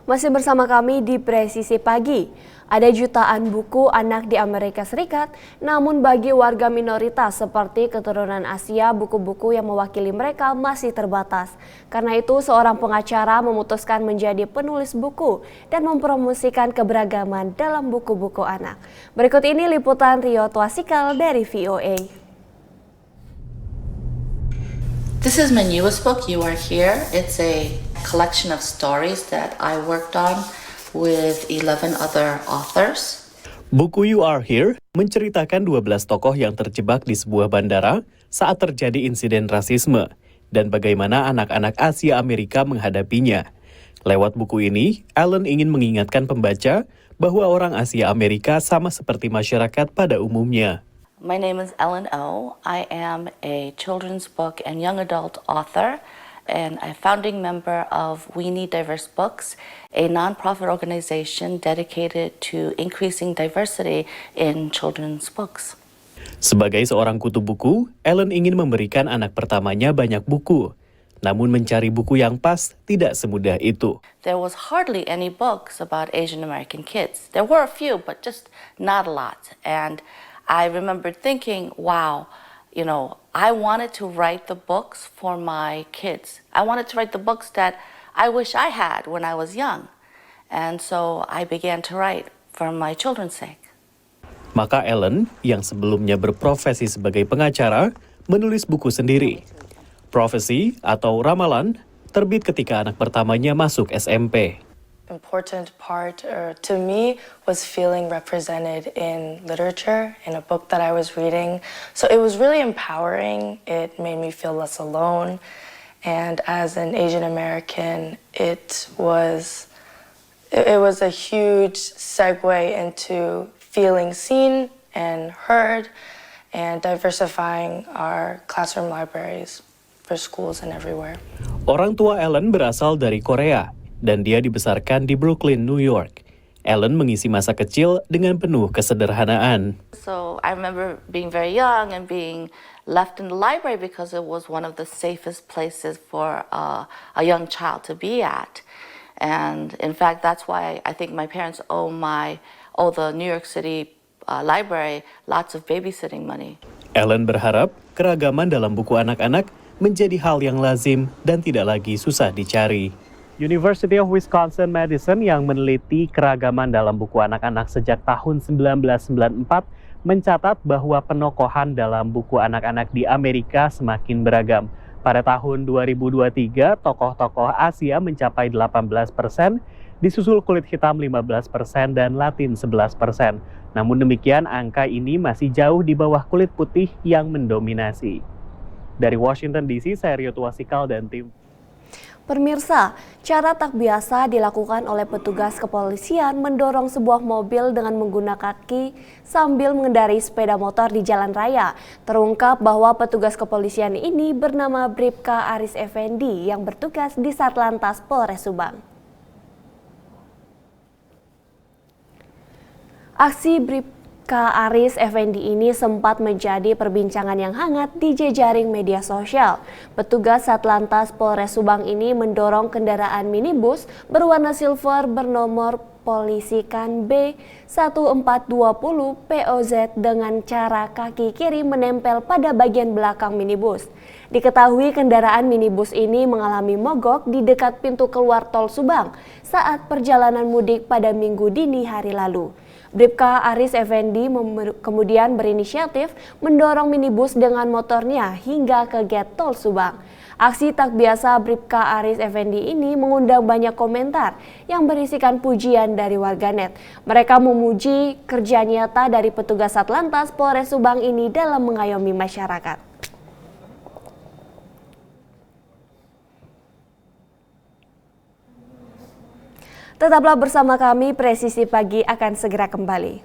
Masih bersama kami di Presisi Pagi. Ada jutaan buku anak di Amerika Serikat, namun bagi warga minoritas seperti keturunan Asia, buku-buku yang mewakili mereka masih terbatas. Karena itu, seorang pengacara memutuskan menjadi penulis buku dan mempromosikan keberagaman dalam buku-buku anak. Berikut ini liputan Rio Twasikal dari VOA. This is my newest book, You Are Here. It's a collection of stories that I worked on with 11 other authors. Buku You Are Here menceritakan 12 tokoh yang terjebak di sebuah bandara saat terjadi insiden rasisme dan bagaimana anak-anak Asia Amerika menghadapinya. Lewat buku ini, Ellen ingin mengingatkan pembaca bahwa orang Asia Amerika sama seperti masyarakat pada umumnya. My name is Ellen O. I am a children's book and young adult author and a founding member of We Need Diverse Books, a nonprofit organization dedicated to increasing diversity in children's books. Sebagai seorang kutu buku, Ellen ingin memberikan anak pertamanya banyak buku. Namun mencari buku yang pas tidak semudah itu. There was hardly any books about Asian American kids. There were a few, but just not a lot. And I remember thinking, wow, I wanted to write the books for my kids. I wanted to write the books that I wish I had when I was young. And so I began to write for my children's sake. Maka Ellen, yang sebelumnya berprofesi sebagai pengacara, menulis buku sendiri. Prophecy atau ramalan terbit ketika anak pertamanya masuk SMP. Important part to me was feeling represented in literature, in a book that I was reading. So it was really empowering. It made me feel less alone. And as an Asian American, it was a huge segue into feeling seen and heard and diversifying our classroom libraries for schools and everywhere. Orang tua Ellen berasal dari Korea dan dia dibesarkan di Brooklyn, New York. Ellen mengisi masa kecil dengan penuh kesederhanaan. So I remember being very young and being left in the library because it was one of the safest places for a young child to be at. And in fact, that's why I think my parents owe the New York City library lots of babysitting money. Ellen berharap keragaman dalam buku anak-anak menjadi hal yang lazim dan tidak lagi susah dicari. University of Wisconsin-Madison yang meneliti keragaman dalam buku anak-anak sejak tahun 1994 mencatat bahwa penokohan dalam buku anak-anak di Amerika semakin beragam. Pada tahun 2023, tokoh-tokoh Asia mencapai 18%, disusul kulit hitam 15% dan Latin 11%. Namun demikian, angka ini masih jauh di bawah kulit putih yang mendominasi. Dari Washington DC, saya Rio Twasikal dan tim. Pemirsa, cara tak biasa dilakukan oleh petugas kepolisian mendorong sebuah mobil dengan menggunakan kaki sambil mengendarai sepeda motor di jalan raya. Terungkap bahwa petugas kepolisian ini bernama Bribka Aris Effendi yang bertugas di Satlantas Polres Subang. Aksi Bribka Aris Effendi ini sempat menjadi perbincangan yang hangat di jejaring media sosial. Petugas Satlantas Polres Subang ini mendorong kendaraan minibus berwarna silver bernomor polisikan B1420 POZ dengan cara kaki kiri menempel pada bagian belakang minibus. Diketahui kendaraan minibus ini mengalami mogok di dekat pintu keluar tol Subang saat perjalanan mudik pada Minggu dini hari lalu. Bribka Aris Effendi kemudian berinisiatif mendorong minibus dengan motornya hingga ke gate tol Subang. Aksi tak biasa Bribka Aris Effendi ini mengundang banyak komentar yang berisikan pujian dari warganet. Mereka memuji kerja nyata dari petugas Satlantas Polres Subang ini dalam mengayomi masyarakat. Tetaplah bersama kami, Presisi Pagi akan segera kembali.